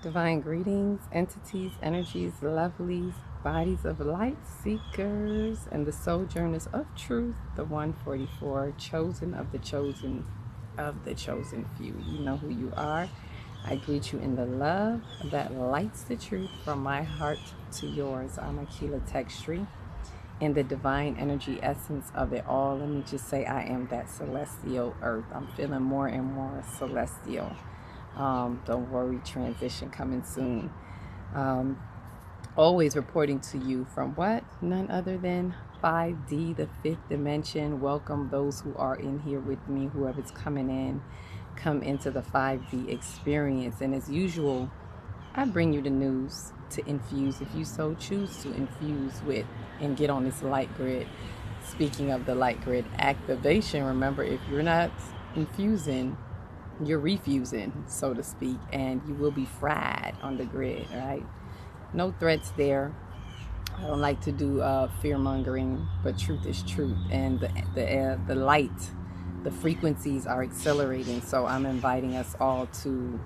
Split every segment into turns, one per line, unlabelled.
Divine greetings, entities, energies, lovelies, bodies of light seekers, and the sojourners of truth, the 144, chosen of the chosen few. You know who you are. I greet you in the love that lights the truth from my heart to yours. I'm Akila Textry. In the divine energy essence of it all, let me just say I am that celestial earth. I'm feeling more and more celestial. Don't worry, transition coming soon. Um, Always reporting to you from what? None other than 5D, the fifth dimension. Welcome those who are in here with me, whoever's coming in. Come into the 5D experience. And as usual, I bring you the news to infuse, if you so choose to infuse with and get on this light grid. Speaking of the light grid activation, remember, if you're not infusing, you're refusing, so to speak, and you will be fried on the grid, right? No threats there. I don't like to do fear mongering, but truth is truth, and the light, the frequencies are accelerating. So I'm inviting us all to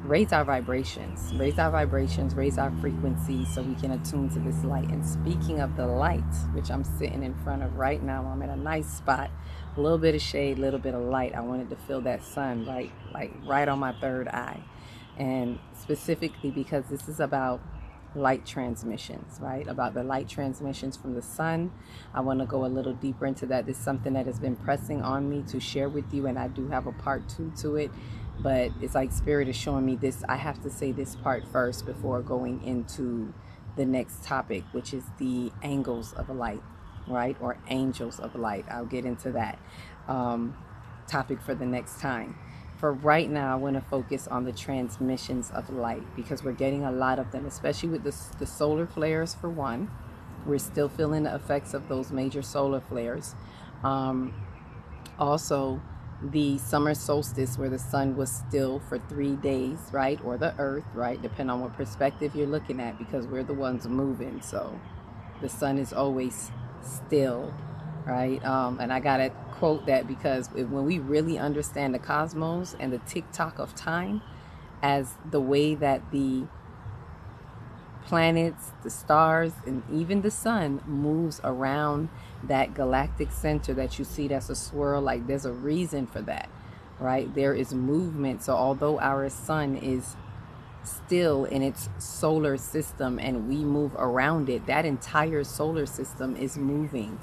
raise our vibrations, raise our frequencies, so we can attune to this light. And speaking of the light, which I'm sitting in front of right now, I'm at a nice spot, a little bit of shade, a little bit of light. I wanted to feel that sun right on my third eye, and specifically because this is about light transmissions, right? About the light transmissions from the sun. I want to go a little deeper into that. This is something that has been pressing on me to share with you, and I do have a part 2 to it, but it's like spirit is showing me this. I have to say this part first before going into the next topic, which is the angles of light, right? Or angels of light. I'll get into that topic for the next time. For right now, I want to focus on the transmissions of light, because we're getting a lot of them, especially with the solar flares. For one, we're still feeling the effects of those major solar flares. Also, the summer solstice, where the sun was still for 3 days, right? Or the earth, right? Depending on what perspective you're looking at, because we're the ones moving. So the sun is always still, right? And I gotta quote that, because when we really understand the cosmos and the tick-tock of time as the way that the planets, the stars, and even the sun moves around that galactic center that you see that's a swirl, like there's a reason for that, right? There is movement. So although our sun is still in its solar system and we move around it, that entire solar system is moving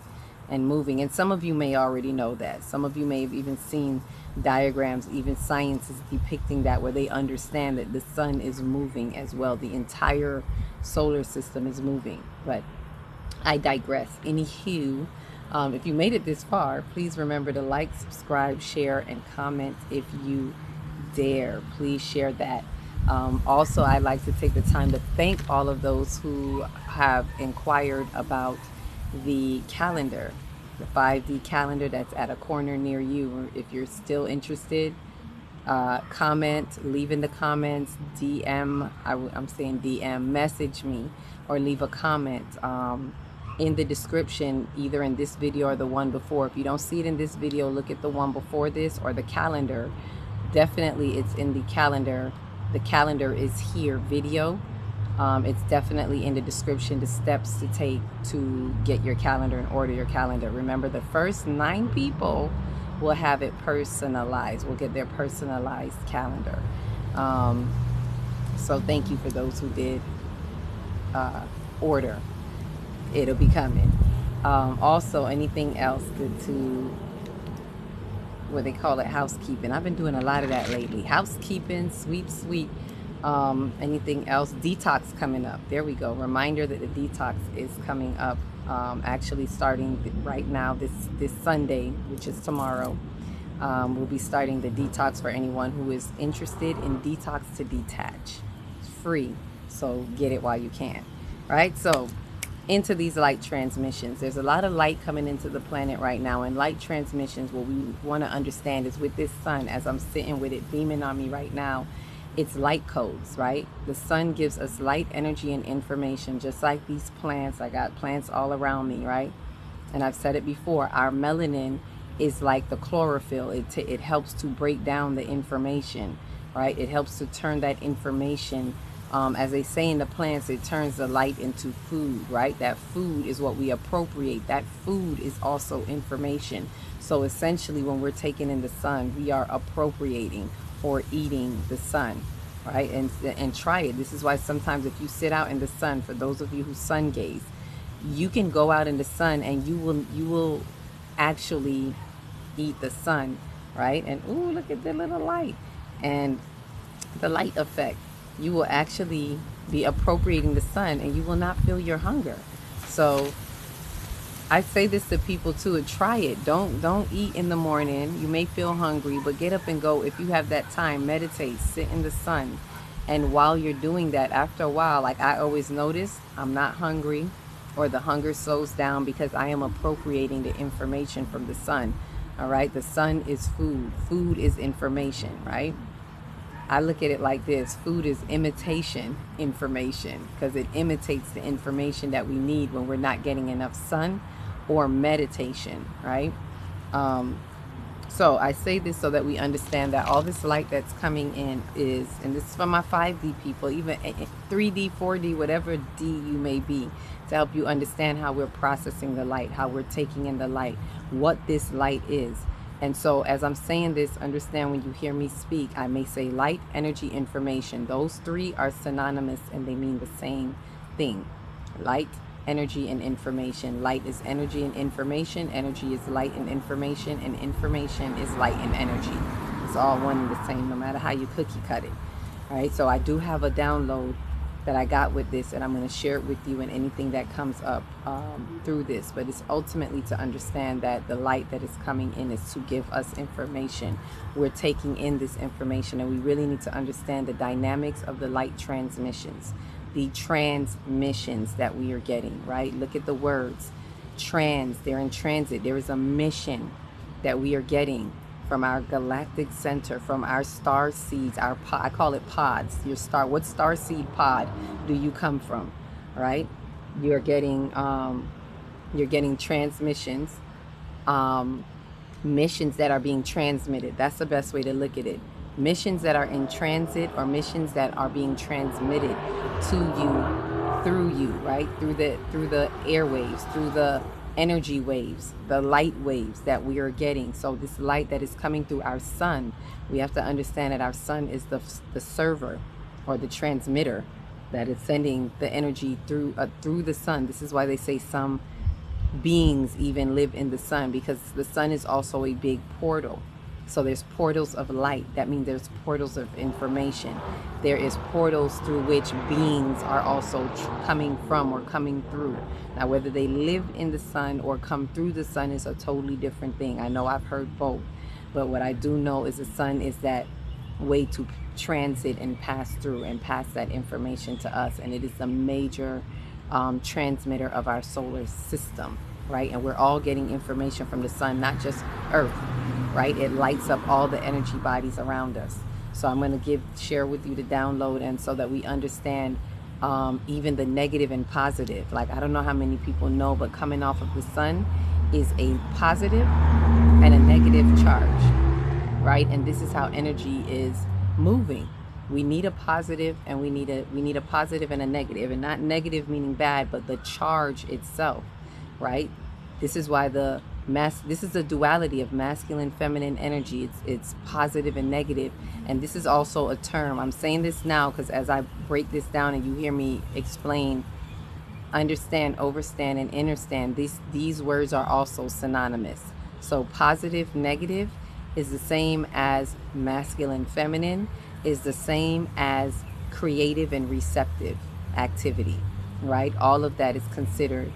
and moving. And some of you may already know that. Some of you may have even seen diagrams, even science is depicting that, where they understand that the sun is moving as well. The entire solar system is moving. But I digress. Anywho, if you made it this far, please remember to like, subscribe, share, and comment if you dare. Please share that. Also, I'd like to take the time to thank all of those who have inquired about the calendar, the 5D calendar that's at a corner near you. If you're still interested, comment, leave in the comments, DM, I'm saying DM, message me, or leave a comment in the description, either in this video or the one before. If you don't see it in this video, look at the one before this, or the calendar. Definitely it's in the calendar. The calendar is here video. It's definitely in the description, the steps to take to get your calendar and order your calendar. Remember, the first 9 people will have it personalized, will get their personalized calendar. So thank you for those who did order. It'll be coming. Also, anything else to what they call it, housekeeping. I've been doing a lot of that lately. Housekeeping, sweep. Anything else? Detox coming up. There we go. Reminder that the detox is coming up. Actually starting right now, this Sunday, which is tomorrow. We'll be starting the detox for anyone who is interested in detox to detach. It's free, so get it while you can. Right? So into these light transmissions, there's a lot of light coming into the planet right now, and light transmissions, what we want to understand is, with this sun, as I'm sitting with it beaming on me right now, it's light codes, right? The sun gives us light, energy, and information, just like these plants. I got plants all around me, right? And I've said it before, our melanin is like the chlorophyll. It helps to break down the information, right? It helps to turn that information As they say in the plants, it turns the light into food, right? That food is what we appropriate. That food is also information. So essentially, when we're taking in the sun, we are appropriating or eating the sun, right? And try it. This is why sometimes if you sit out in the sun, for those of you who sun gaze, you can go out in the sun and you will actually eat the sun, right? And ooh, look at the little light and the light effect. You will actually be appropriating the sun and you will not feel your hunger. So I say this to people too, try it. Don't eat in the morning. You may feel hungry, but get up and go. If you have that time, meditate, sit in the sun. And while you're doing that, after a while, like I always notice, I'm not hungry, or the hunger slows down because I am appropriating the information from the sun. All right, the sun is food. Food is information, right? I look at it like this: food is imitation information, because it imitates the information that we need when we're not getting enough sun or meditation, right? So I say this so that we understand that all this light that's coming in is, and this is for my 5D people, even 3D, 4D, whatever D you may be, to help you understand how we're processing the light, how we're taking in the light, what this light is. And so as I'm saying this, understand when you hear me speak, I may say light, energy, information. Those three are synonymous and they mean the same thing. Light, energy, and information. Light is energy and information. Energy is light and information is light and energy. It's all one and the same, no matter how you cookie cut it. All right, so I do have a download that I got with this, and I'm going to share it with you and anything that comes up through this. But it's ultimately to understand that the light that is coming in is to give us information. We're taking in this information, and we really need to understand the dynamics of the light transmissions, the transmissions that we are getting, right? Look at the words. Trans, they're in transit. There is a mission that we are getting from our galactic center, from our star seeds, our I call it pods. Your star, what star seed pod do you come from? Right? You're getting transmissions, missions that are being transmitted. That's the best way to look at it. Missions that are in transit, or missions that are being transmitted to you, through you, right? Through the airwaves, through the energy waves, the light waves that we are getting. So this light that is coming through our sun, we have to understand that our sun is the server or the transmitter that is sending the energy through the sun. This is why they say some beings even live in the sun, because the sun is also a big portal. So there's portals of light. That means there's portals of information. There is portals through which beings are also coming from or coming through. Now, whether they live in the sun or come through the sun is a totally different thing. I know I've heard both, but what I do know is the sun is that way to transit and pass through and pass that information to us. And it is a major transmitter of our solar system, right? And we're all getting information from the sun, not just Earth, right? It lights up all the energy bodies around us. So I'm going to share with you the download, and so that we understand even the negative and positive. Like, I don't know how many people know, but coming off of the sun is a positive and a negative charge, right? And this is how energy is moving. We need a positive and we need a positive and a negative, and not negative meaning bad, but the charge itself, right? This is why this is the duality of masculine, feminine energy. It's positive and negative. And this is also a term. I'm saying this now because as I break this down and you hear me explain, understand, overstand, and understand, these words are also synonymous. So positive, negative is the same as masculine, feminine, is the same as creative and receptive activity, right? All of that is considered,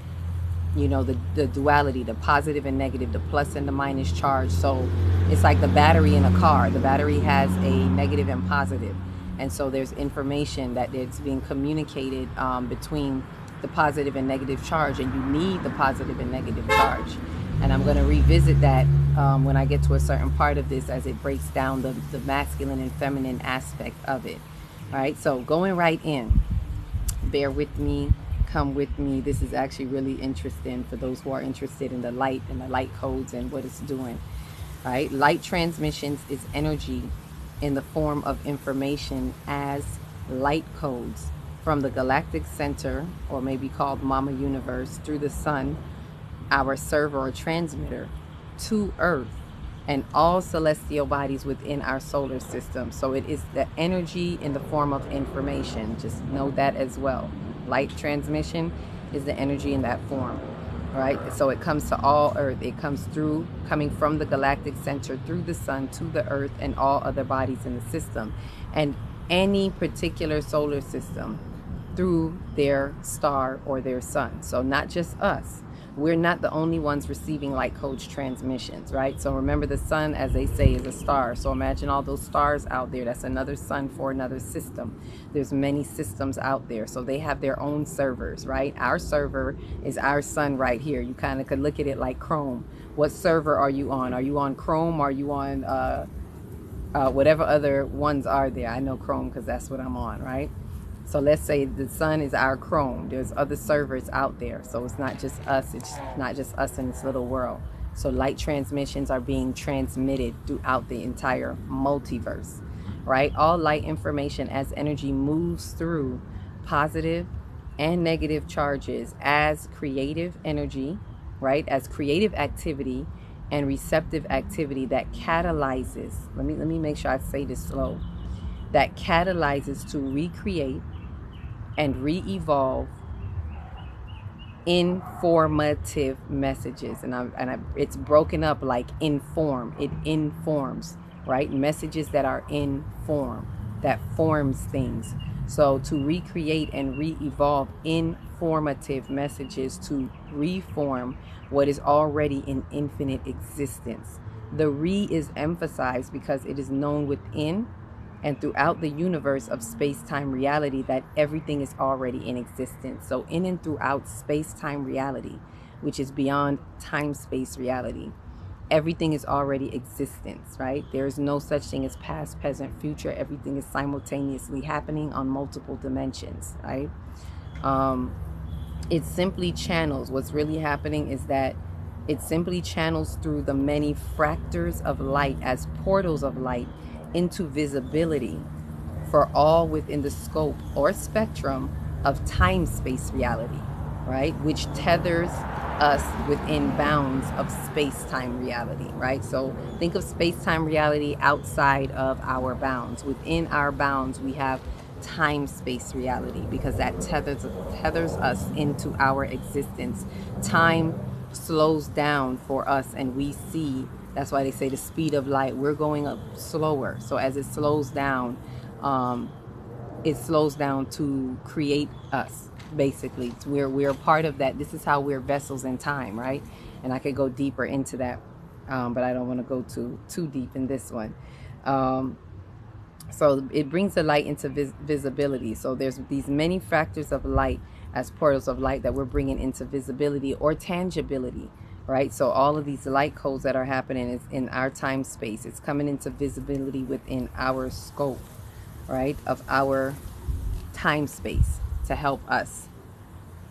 the duality, the positive and negative, the plus and the minus charge. So it's like the battery in a car. The battery has a negative and positive. And so there's information that it's being communicated between the positive and negative charge, and you need the positive and negative charge. And I'm going to revisit that when I get to a certain part of this, as it breaks down the masculine and feminine aspect of it. All right, so going right in, bear with me, come with me. This is actually really interesting for those who are interested in the light and the light codes and what it's doing. All right, light transmissions is energy in the form of information as light codes from the galactic center, or maybe called Mama Universe, through the sun, our server or transmitter, to Earth and all celestial bodies within our solar system. So it is the energy in the form of information. Just know that as well. Light transmission is the energy in that form, right? So it comes to all Earth. It comes through, coming from the galactic center through the sun to the Earth and all other bodies in the system, and any particular solar system through their star or their sun. So not just us. We're not the only ones receiving Lightcode transmissions, right? So remember, the sun, as they say, is a star. So imagine all those stars out there. That's another sun for another system. There's many systems out there. So they have their own servers, right? Our server is our sun right here. You kind of could look at it like Chrome. What server are you on? Are you on Chrome? Are you on whatever other ones are there? I know Chrome because that's what I'm on, right? So let's say the sun is our Chrome. There's other servers out there. So it's not just us. It's not just us in this little world. So light transmissions are being transmitted throughout the entire multiverse, right? All light information as energy moves through positive and negative charges as creative energy, right? As creative activity and receptive activity that catalyzes. Let me make sure I say this slow. That catalyzes to recreate and re-evolve informative messages. And it's broken up like inform. It informs, right? Messages that are in form, that forms things. So to recreate and re-evolve informative messages to reform what is already in infinite existence. The re is emphasized because it is known within and throughout the universe of space-time reality that everything is already in existence. So in and throughout space-time reality, which is beyond time-space reality, everything is already existence, right? There is no such thing as past, present, future. Everything is simultaneously happening on multiple dimensions, right? It simply channels. What's really happening is that it simply channels through the many fractors of light as portals of light into visibility for all within the scope or spectrum of time-space reality, right? Which tethers us within bounds of space-time reality, right? So think of space-time reality outside of our bounds. Within our bounds, we have time-space reality because that tethers us into our existence. Time slows down for us and we see. That's why they say the speed of light. We're going up slower. So as it slows down to create us, basically. We're a part of that. This is how we're vessels in time, right? And I could go deeper into that, but I don't want to go too deep in this one. So it brings the light into visibility. So there's these many fractors of light as portals of light that we're bringing into visibility or tangibility, right? So all of these light codes that are happening is in our time space. It's coming into visibility within our scope, right, of our time space to help us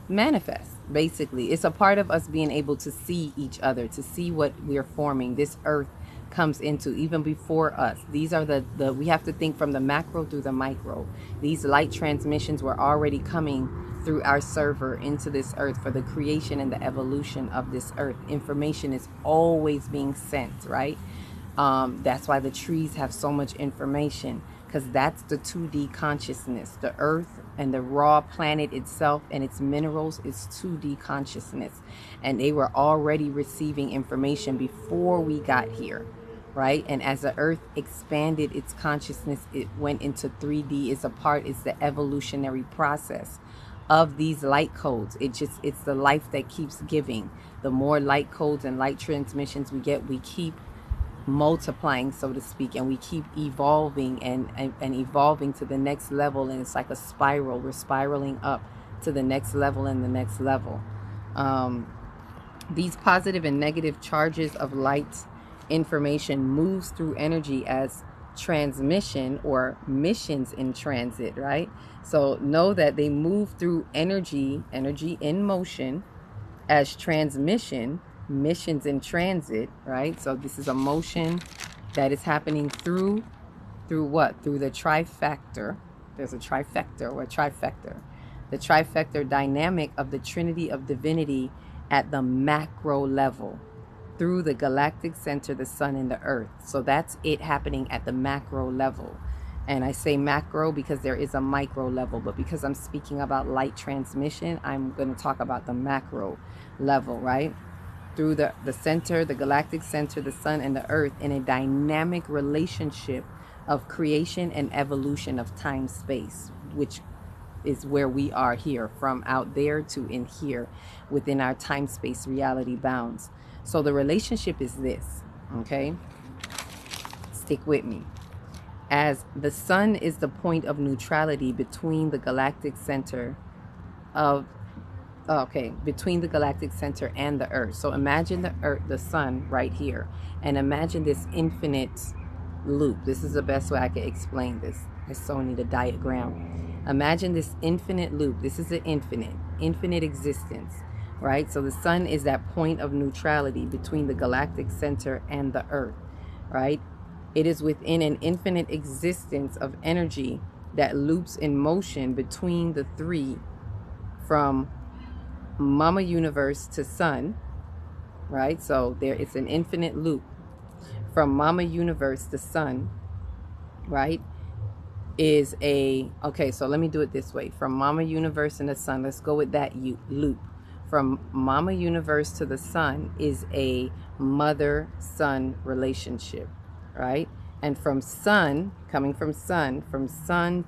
manifest. Basically, it's a part of us being able to see each other, to see what we're forming. This earth comes into even before us. These are the we have to think from the macro through the micro. These light transmissions were already coming through our server into this earth for the creation and the evolution of this earth. Information is always being sent, right? That's why the trees have so much information, because that's the 2D consciousness. The earth and the raw planet itself and its minerals is 2D consciousness, and they were already receiving information before we got here, right? And as the earth expanded its consciousness, it went into 3D. It's the evolutionary process of these light codes. It's the life that keeps giving. The more light codes and light transmissions we get, we keep multiplying, so to speak, and we keep evolving and evolving to the next level. And it's like a spiral. We're spiraling up to the next level and the next level. These positive and negative charges of light information moves through energy as transmission or missions in transit, right? So know that they move through energy in motion as transmission, missions in transit, right? So this is a motion that is happening through what? Through the trifactor, There's a trifecta or a trifecta. The trifecta dynamic of the Trinity of Divinity at the macro level through the galactic center, the sun and the earth. So that's it happening at the macro level. And I say macro because there is a micro level, but because I'm speaking about light transmission, I'm going to talk about the macro level, right? Through the center, the galactic center, the sun and the earth, in a dynamic relationship of creation and evolution of time space, which is where we are here, from out there to in here within our time space reality bounds. So the relationship is this, okay? Stick with me. As the sun is the point of neutrality between the galactic center of between the galactic center and the earth. So imagine the earth, the sun right here, and imagine this infinite loop. This is the best way I can explain this. I so need a diagram. Imagine this infinite loop. This is an infinite existence, right? So the sun is that point of neutrality between the galactic center and the earth, right? It is within an infinite existence of energy that loops in motion between the three, from Mama Universe to Sun, right? So there is an infinite loop from Mama Universe to Sun, right? Is a, okay, so let me do it this way. From Mama Universe and the Sun, let's go with that loop. From Mama Universe to the Sun is a mother-son relationship, right? And from Sun, coming from Sun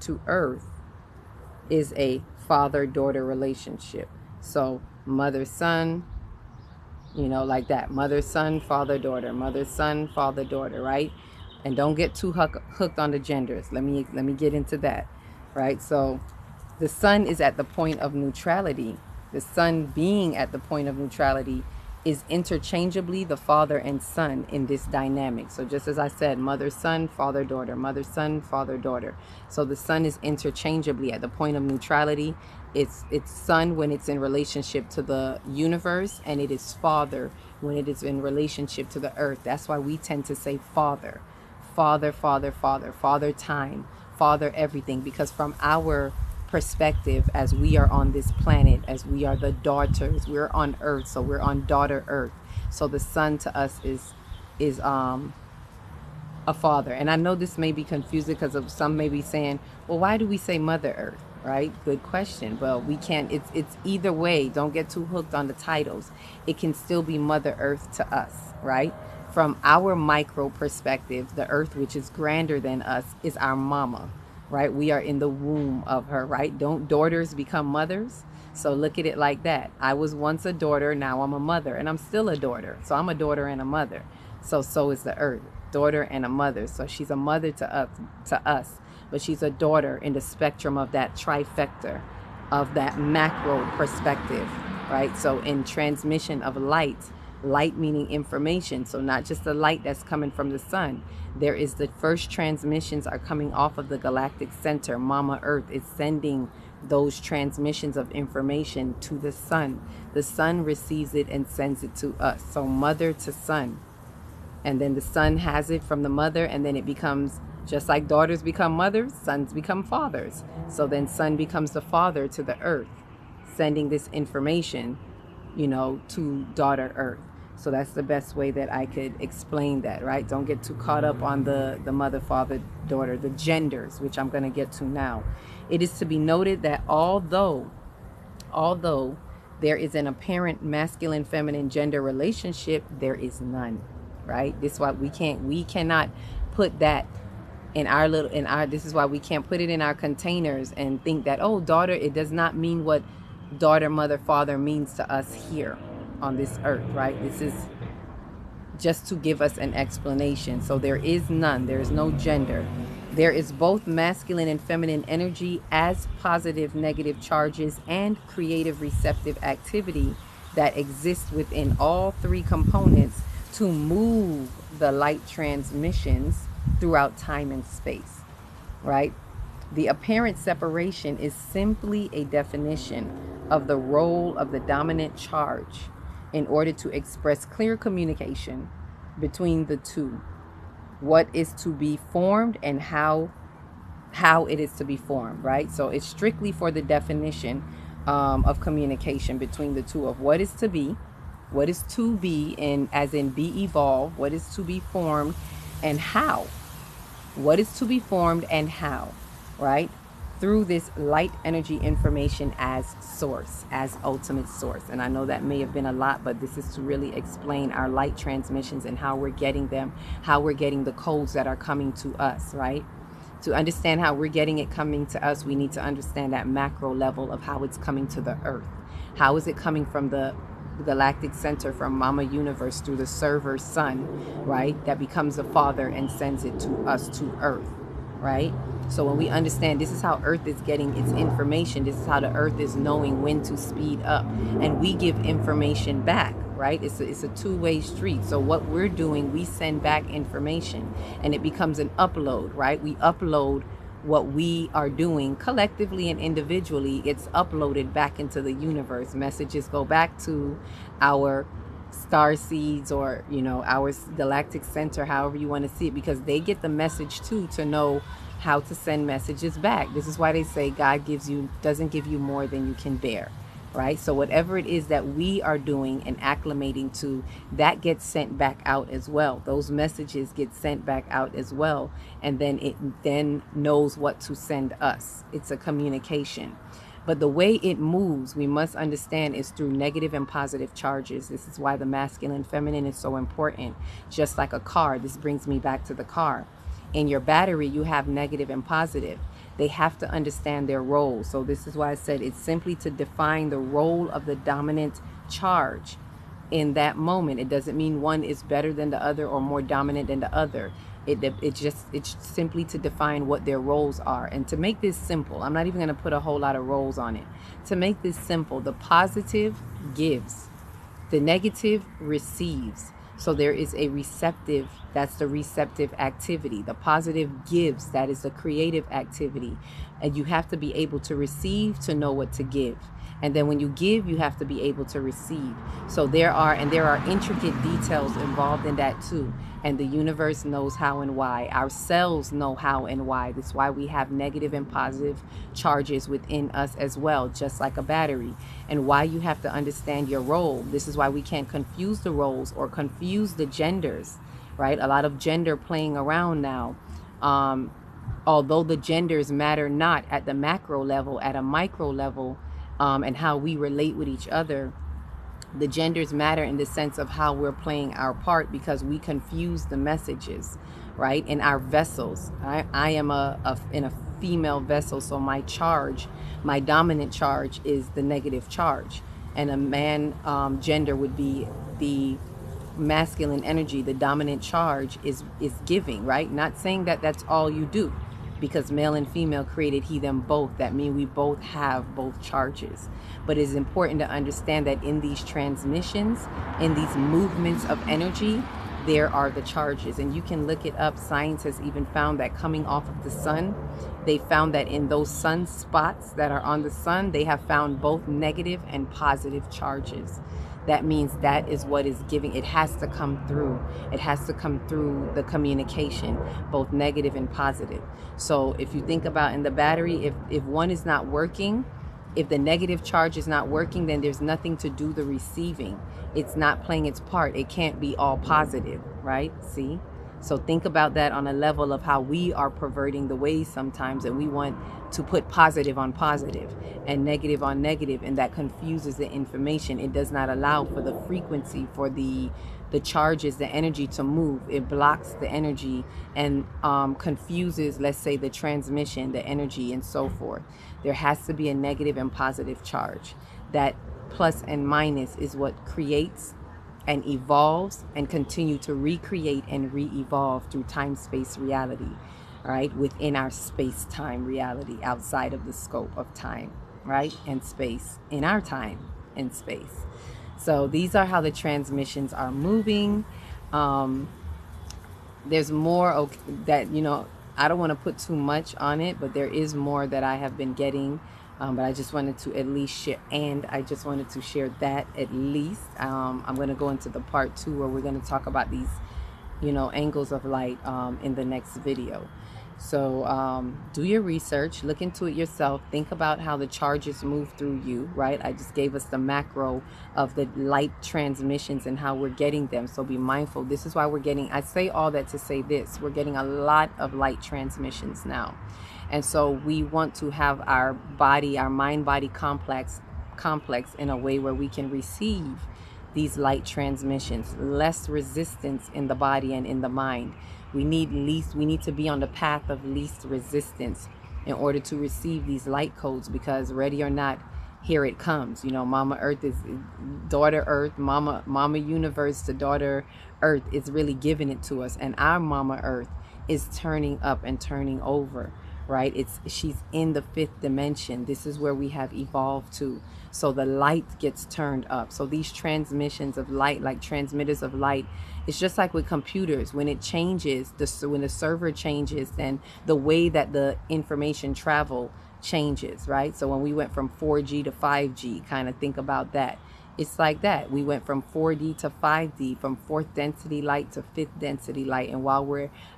to Earth is a father-daughter relationship. So mother-son, you know, like that. Mother-son, father-daughter, mother-son, father-daughter, right? And don't get too hooked on the genders. Let me get into that, right? So the sun is at the point of neutrality. The sun being at the point of neutrality is interchangeably the father and son in this dynamic. So just as I said, mother, son, father, daughter, mother, son, father, daughter. So the sun is interchangeably at the point of neutrality. It's son when it's in relationship to the universe, and it is father when it is in relationship to the earth. That's why we tend to say father, father, father, father, father time, father everything, because from our perspective, as we are on this planet, as we are the daughters, we're on earth, so we're on daughter earth. So the sun to us is a father. And I know this may be confusing because of some may be saying, well, why do we say mother earth, right? Good question. Well, we can't, it's either way. Don't get too hooked on the titles. It can still be mother earth to us, right? From our micro perspective, the earth, which is grander than us, is our mama, right? We are in the womb of her, right? Don't daughters become mothers? So look at it like that. I was once a daughter, now I'm a mother, and I'm still a daughter. So I'm a daughter and a mother. So is the earth, daughter and a mother. So she's a mother to us, but she's a daughter in the spectrum of that trifecta, of that macro perspective, right? So in transmission of light meaning information, so not just the light that's coming from the sun. There is the first transmissions are coming off of the galactic center. Mama Earth is sending those transmissions of information to the sun. The sun receives it and sends it to us. So mother to son. And then the son has it from the mother, and then it becomes, just like daughters become mothers, sons become fathers. So then son becomes the father to the earth, sending this information, you know, to daughter earth. So that's the best way that I could explain that, right? Don't get too caught up on the mother, father, daughter, the genders, which I'm going to get to now. It is to be noted that although there is an apparent masculine feminine gender relationship, there is none, right? This is why we cannot put that this is why we can't put it in our containers and think that, oh, daughter, it does not mean what daughter, mother, father means to us here on this earth, right? This is just to give us an explanation. So there is none. There is no gender. There is both masculine and feminine energy as positive, negative charges and creative receptive activity that exists within all three components to move the light transmissions throughout time and space, right? The apparent separation is simply a definition of the role of the dominant charge in order to express clear communication between the two, what is to be formed and how how it is to be formed, right? So it's strictly for the definition of communication between the two of what is to be, and as in be evolved, what is to be formed, and how. What is to be formed and how, right? Through this light energy information as source, as ultimate source. And I know that may have been a lot, but this is to really explain our light transmissions and how we're getting them, how we're getting the codes that are coming to us, right? To understand how we're getting it coming to us, we need to understand that macro level of how it's coming to the earth. How is it coming from the galactic center, from Mama Universe, through the server sun, right? That becomes the father and sends it to us, to earth, right? So when we understand this is how earth is getting its information, this is how the earth is knowing when to speed up, and we give information back, right? It's a two-way street. So what we're doing, we send back information, and it becomes an upload, right? We upload what we are doing collectively and individually. It's uploaded back into the universe. Messages go back to our star seeds, or our galactic center, however you want to see it, because they get the message too, to know how to send messages back. This is why they say God doesn't give you more than you can bear, right? So whatever it is that we are doing and acclimating to, that gets sent back out as well. Those messages get sent back out as well, and then it then knows what to send us. It's a communication. But the way it moves, we must understand, is through negative and positive charges. This is why the masculine feminine is so important. Just like a car, this brings me back to the car. In your battery, you have negative and positive. They have to understand their role. So this is why I said it's simply to define the role of the dominant charge in that moment. It doesn't mean one is better than the other or more dominant than the other. It's simply to define what their roles are. And to make this simple, I'm not even going to put a whole lot of roles on it. To make this simple, the positive gives, the negative receives. So there is a receptive, that's the receptive activity. The positive gives, that is the creative activity. And you have to be able to receive to know what to give. And then when you give, you have to be able to receive. So there are intricate details involved in that too. And the universe knows how and why. Our cells know how and why. That's why we have negative and positive charges within us as well, just like a battery. And why you have to understand your role. This is why we can't confuse the roles or confuse the genders, right? A lot of gender playing around now. Although the genders matter not at the macro level, at a micro level, and how we relate with each other, the genders matter in the sense of how we're playing our part, because we confuse the messages, right? In our vessels. I am in a female vessel, so my charge, my dominant charge, is the negative charge, and a man gender would be the masculine energy. The dominant charge is giving, right? Not saying that that's all you do, because male and female created he them both. That means we both have both charges. But it's important to understand that in these transmissions, in these movements of energy, there are the charges. And you can look it up. Science has even found that coming off of the sun, they found that in those sun spots that are on the sun, they have found both negative and positive charges. That means that is what is giving. It has to come through. It has to come through the communication, both negative and positive. So if you think about in the battery, if one is not working, if the negative charge is not working, then there's nothing to do the receiving. It's not playing its part. It can't be all positive, right? See? So think about that on a level of how we are perverting the ways sometimes, and we want to put positive on positive and negative on negative, and that confuses the information. It does not allow for the frequency, for the charges, the energy to move. It blocks the energy and confuses, let's say, the transmission, the energy, and so forth. There has to be a negative and positive charge. That plus and minus is what creates and evolves and continue to recreate and re-evolve through time-space reality, right? Within our space-time reality, outside of the scope of time, right? And space, in our time and space. So these are how the transmissions are moving. There's more that, I don't want to put too much on it, but there is more that I have been getting. But I just wanted to at least share, and I just wanted to share that at least. I'm going to go into the part 2 where we're going to talk about these, angles of light in the next video. So do your research, look into it yourself, think about how the charges move through you, right? I just gave us the macro of the light transmissions and how we're getting them. So be mindful. This is why we're getting, I say all that to say this, we're getting a lot of light transmissions now. And so we want to have our body, our mind-body complex in a way where we can receive these light transmissions, less resistance in the body and in the mind. We need to be on the path of least resistance in order to receive these light codes, because ready or not, here it comes. You know, Mama Earth is daughter Earth, Mama Universe to daughter Earth is really giving it to us, and our Mama Earth is turning up and turning over, right? She's in the fifth dimension. This is where we have evolved to. So the light gets turned up. So these transmissions of light, like transmitters of light, it's just like with computers. When it changes, when the server changes, then the way that the information travel changes, right? So when we went from 4G to 5G, kind of think about that. It's like that. We went from 4D to 5D, from fourth density light to fifth density light. And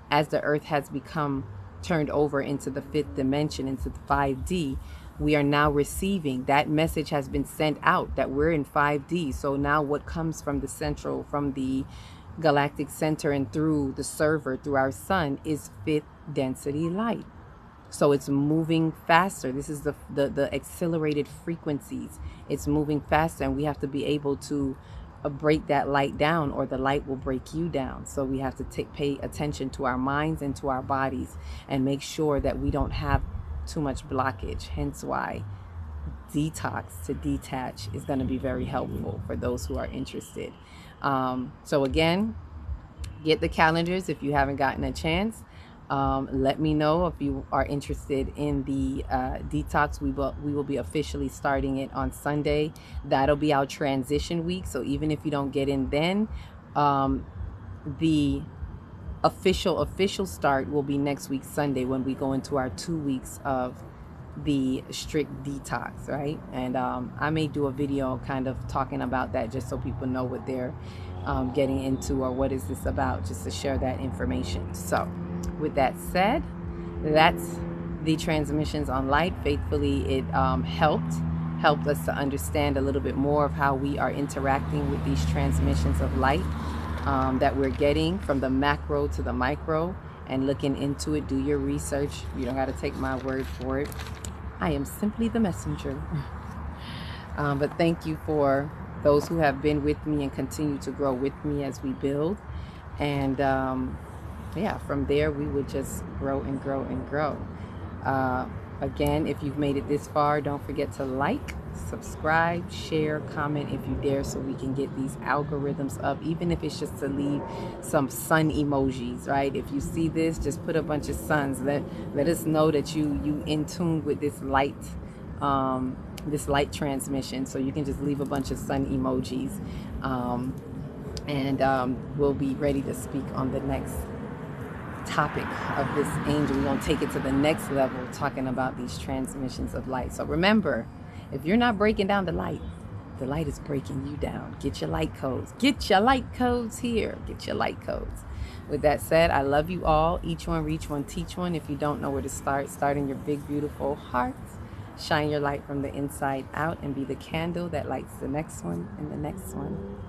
as the earth has become turned over into the fifth dimension, into the 5D, we are now receiving, that message has been sent out that we're in 5D. So now what comes from the galactic center and through the server, through our sun, is fifth density light. So it's moving faster. This is the accelerated frequencies. It's moving faster, and we have to be able to break that light down, or the light will break you down. So we have to pay attention to our minds and to our bodies and make sure that we don't have too much blockage. Hence why detox to detach is going to be very helpful for those who are interested. So again, get the calendars if you haven't gotten a chance. Let me know if you are interested in the detox. We will be officially starting it on Sunday. That'll be our transition week. So even if you don't get in then, the official start will be next week Sunday, when we go into our 2 weeks of the strict detox, right? And I may do a video kind of talking about that, just so people know what they're getting into, or what is this about, just to share that information. So with that said, that's the transmissions on light. Faithfully, it helped us to understand a little bit more of how we are interacting with these transmissions of light that we're getting from the macro to the micro, and looking into it. Do your research. You don't got to take my word for it. I am simply the messenger. But thank you for those who have been with me and continue to grow with me as we build. And yeah, from there we would just grow and grow and grow. Again, if you've made it this far, don't forget to like, subscribe, share, comment if you dare, so we can get these algorithms up, even if it's just to leave some sun emojis, right? If you see this, just put a bunch of suns. Let us know that you in tune with this light transmission. So you can just leave a bunch of sun emojis, and we'll be ready to speak on the next topic of this angel. We're going to take it to the next level, talking about these transmissions of light. So remember, if you're not breaking down the light is breaking you down. Get your light codes. Get your light codes here. Get your light codes. With that said, I love you all. Each one, reach one, teach one. If you don't know where to start in your big, beautiful hearts. Shine your light from the inside out, and be the candle that lights the next one, and the next one,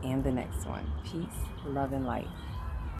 and the next one. Peace, love, and light.